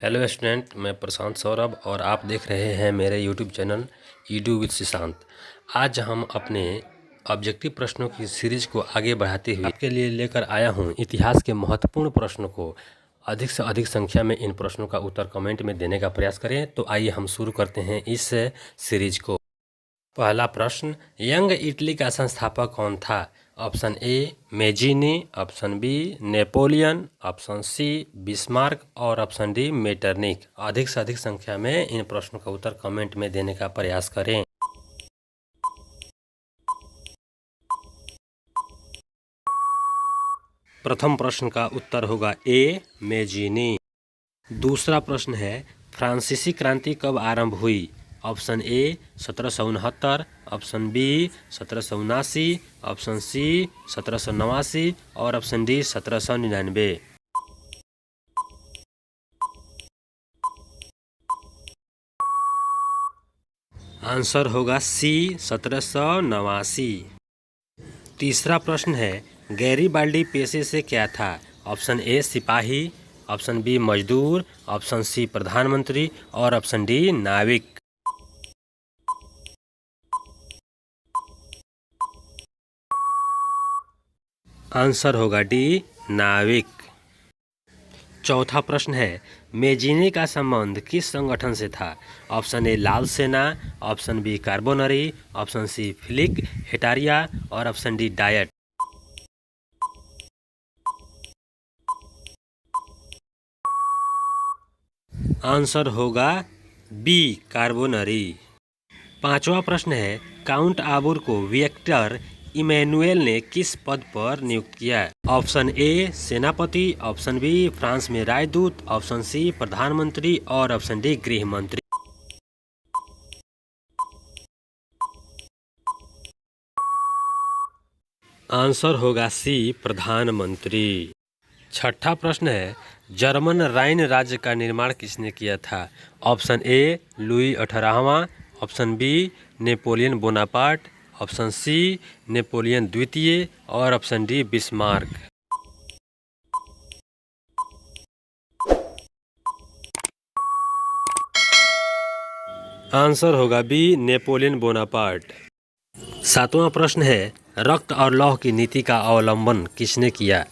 Hello student, मैं प्रशांत सौरभ और आप देख रहे हैं मेरे YouTube channel Edu with Sushant. आज हम अपने ऑब्जेक्टिव प्रश्नों की सीरीज को आगे बढ़ाते हुए आपके लिए लेकर आया हूं इतिहास के महत्वपूर्ण प्रश्नों को। अधिक से अधिक संख्या में इन प्रश्नों का उत्तर कमेंट में देने का प्रयास करें। तो आइए हम शुरू करते हैं इस सीरीज को। पहला प्रश्न, यंग इटली का संस्थापक कौन था? Option A Mazzini, option B Napoleon, option C Bismarck और ऑप्शन डी मेटरनिक। अधिक से अधिक संख्या में इन प्रश्नों का उत्तर कमेंट में देने का प्रयास करें। प्रथम प्रश्न का उत्तर होगा ए मेजीनी। दूसरा प्रश्न है, फ्रांसीसी क्रांति कब आरंभ हुई? Option A 1769, option B 1779, option C 1789 और ऑप्शन डी 1799। आंसर होगा सी 1789। तीसरा प्रश्न है, गैरीबाल्डी पेशे से क्या था? ऑप्शन ए सिपाही, ऑप्शन बी मजदूर, ऑप्शन सी प्रधानमंत्री और ऑप्शन डी नाविक। आंसर होगा डी नाविक। चौथा प्रश्न है, मेजीनी का संबंध किस संगठन से था? ऑप्शन ए लाल सेना, option B Carbonari, option C Philike Hetaireia और ऑप्शन डी डायट। आंसर होगा बी कार्बोनरी। पांचवा प्रश्न है, काउंट आबूर को विक्टर इमैनुएल ने किस पद पर नियुक्त किया? ऑप्शन ए सेनापति, ऑप्शन बी फ्रांस में राजदूत, ऑप्शन सी प्रधानमंत्री और ऑप्शन डी गृह मंत्री। आंसर होगा सी प्रधानमंत्री। छठा प्रश्न है, जर्मन राइन राज्य का निर्माण किसने किया था? ऑप्शन ए लुई 18वां, option B Napoleon Bonaparte, option C Napoleon द्वितीय और ऑप्शन डी बिस्मार्क। आंसर होगा बी नेपोलियन बोनापार्ट। सातवां प्रश्न है, रक्त और लौह की नीति का अवलंबन किसने किया?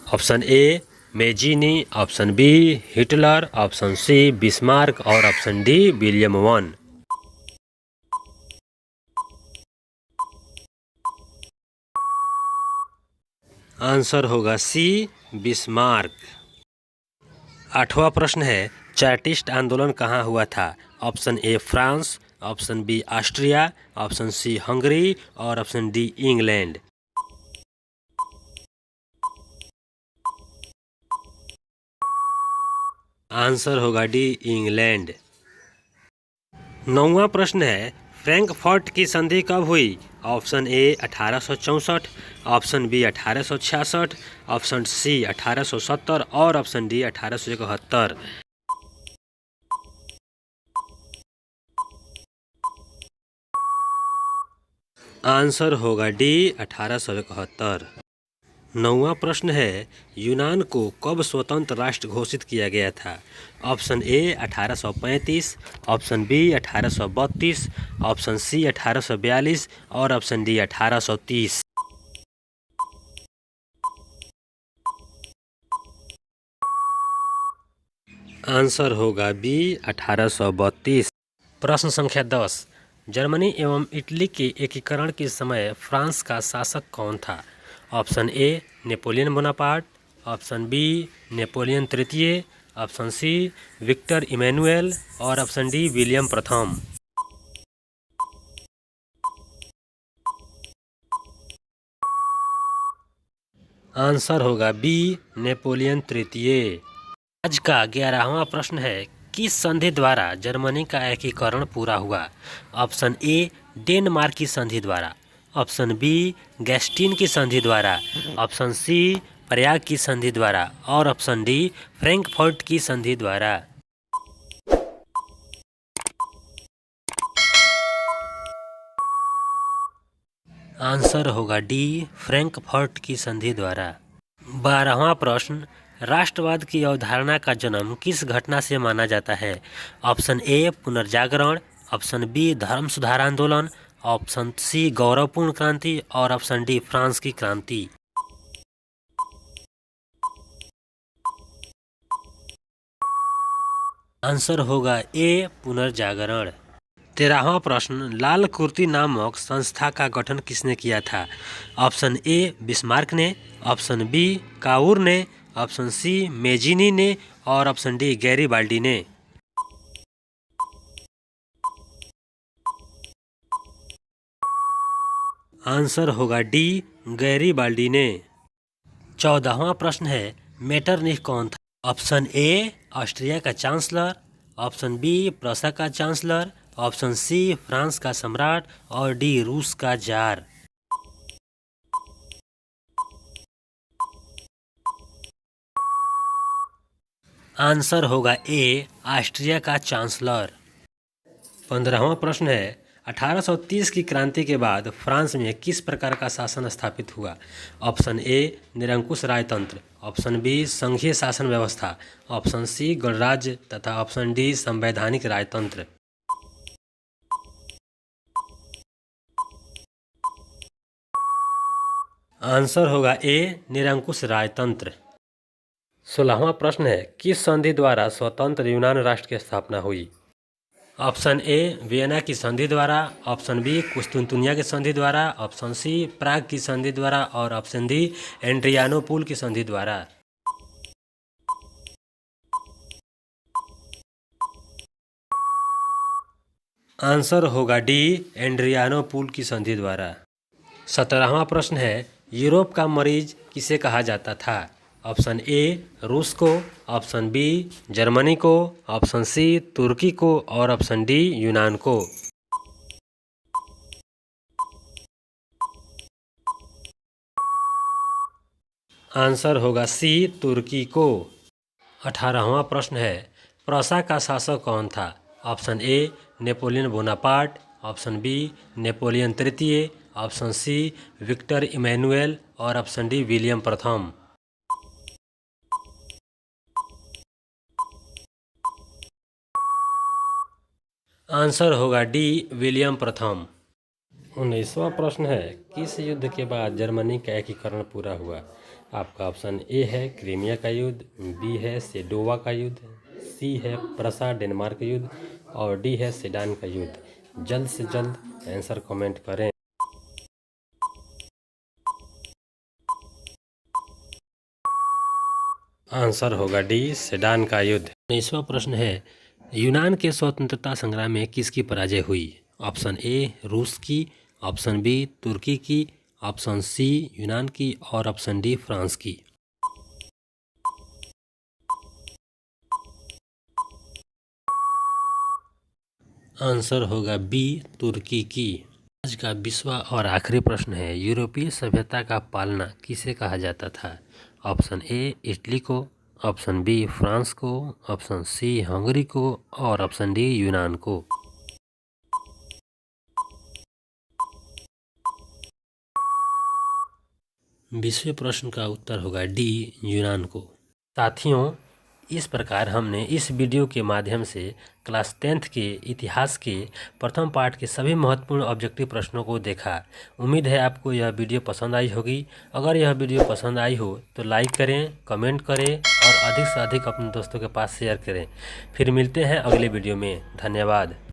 Option A Mazzini, option B Hitler, option C Bismarck और option D William one. Answer होगा सी बिस्मार्क। आठवां प्रश्न है, चार्टिस्ट आंदोलन कहाँ हुआ था? Option A France, option B Austria, option C Hungary और ऑप्शन डी इंग्लैंड। आंसर होगा डी इंग्लैंड। नौवां प्रश्न है, फ्रैंकफर्ट की संधि कब हुई? Option A 1864, option B 1866, option C 1870 और ऑप्शन डी 1871। आंसर होगा डी 1871। नौवां प्रश्न है, यूनान को कब स्वतंत्र राष्ट्र घोषित किया गया था? Option A 1835, option B 1832, option C 1842 और ऑप्शन डी 1830। आंसर होगा बी 1832। प्रश्न संख्या 10, जर्मनी एवं इटली के एकीकरण के समय फ्रांस का शासक कौन था? Option A Napoleon Bonaparte, option B Napoleon तृतीय, ऑप्शन सी विक्टर इमैनुएल और ऑप्शन डी विलियम प्रथम। आंसर होगा बी नेपोलियन तृतीय। आज का 11वां प्रश्न है, किस संधि द्वारा जर्मनी का एकीकरण पूरा हुआ? ऑप्शन ए डेनमार्क की संधि द्वारा, ऑप्शन बी गैस्टिन की संधि द्वारा, ऑप्शन सी प्रयाग की संधि द्वारा और ऑप्शन डी फ्रैंकफर्ट की संधि द्वारा। आंसर होगा डी फ्रैंकफर्ट की संधि द्वारा। 12वां प्रश्न, राष्ट्रवाद की अवधारणा का जन्म किस घटना से माना जाता है? ऑप्शन ए पुनर्जागरण, ऑप्शन बी धर्म सुधार आंदोलन, ऑप्शन सी गौरवपूर्ण क्रांति और ऑप्शन डी फ्रांस की क्रांति। आंसर होगा ए पुनर्जागरण। 13वां प्रश्न, लाल कुर्ती नामक संस्था का गठन किसने किया था? ऑप्शन ए बिस्मार्क ने, ऑप्शन बी काउर ने, ऑप्शन सी मेजिनी ने और ऑप्शन डी गैरीबाल्डी ने। आंसर होगा डी गैरीबाल्डी ने। 14वां प्रश्न है, मेटरनिख कौन था? ऑप्शन ए ऑस्ट्रिया का चांसलर, ऑप्शन बी प्रूसिया का चांसलर, ऑप्शन सी फ्रांस का सम्राट और डी रूस का जार। आंसर होगा ए ऑस्ट्रिया का चांसलर। 15वां प्रश्न है, 1830 की क्रांति के बाद फ्रांस में किस प्रकार का शासन स्थापित हुआ? ऑप्शन ए निरंकुश राजतंत्र, ऑप्शन बी संघीय शासन व्यवस्था, ऑप्शन सी गणराज्य तथा ऑप्शन डी संवैधानिक राजतंत्र। आंसर होगा ए निरंकुश राजतंत्र। 16वां प्रश्न है, किस संधि द्वारा स्वतंत्र यूनान राष्ट्र की स्थापना हुई? ऑप्शन ए वियना की संधि द्वारा, ऑप्शन बी कुस्तुनतुनिया की संधि द्वारा, ऑप्शन सी प्राग की संधि द्वारा और ऑप्शन डी एड्रियानोपुल की संधि द्वारा। आंसर होगा डी एड्रियानोपुल की संधि द्वारा। 17वां प्रश्न है, यूरोप का मरीज किसे कहा जाता था? ऑप्शन ए रूस को, ऑप्शन बी जर्मनी को, ऑप्शन सी तुर्की को और ऑप्शन डी यूनान को। आंसर होगा सी तुर्की को। 18वां प्रश्न है, प्रूसिया का शासक कौन था? Option A Napoleon Bonaparte, option B Napoleon तृतीय, ऑप्शन सी विक्टर इमैनुएल और ऑप्शन डी विलियम प्रथम। आंसर होगा डी विलियम प्रथम। 19वां प्रश्न है, किस युद्ध के बाद जर्मनी का एकीकरण पूरा हुआ? आपका ऑप्शन ए है क्रीमिया का युद्ध, बी है सेडोवा का युद्ध, सी है प्रसा डेनमार्क युद्ध और डी है सेडान का युद्ध। जल्द से जल्द आंसर कमेंट करें। आंसर होगा डी सेडान का युद्ध। 19वां प्रश्न है, यूनान के स्वतंत्रता संग्राम में किसकी पराजय हुई? ऑप्शन ए रूस की, ऑप्शन बी तुर्की की, ऑप्शन सी यूनान की और ऑप्शन डी फ्रांस की। आंसर होगा बी तुर्की की। आज का 20वां और आखिरी प्रश्न है, यूरोपीय सभ्यता का पालना किसे कहा जाता था? ऑप्शन ए इटली को, ऑप्शन बी फ्रांस को, ऑप्शन सी हंगरी को और ऑप्शन डी यूनान को। 20वें प्रश्न का उत्तर होगा डी यूनान को। साथियों, इस प्रकार हमने इस वीडियो के माध्यम से क्लास 10th के इतिहास के प्रथम पार्ट के सभी महत्वपूर्ण ऑब्जेक्टिव प्रश्नों को देखा। उम्मीद है आपको यह वीडियो पसंद आई होगी। अगर यह वीडियो पसंद आई हो तो लाइक करें, कमेंट करें और अधिक से अधिक अपने दोस्तों के पास शेयर करें। फिर मिलते हैं अगले वीडियो में। धन्यवाद।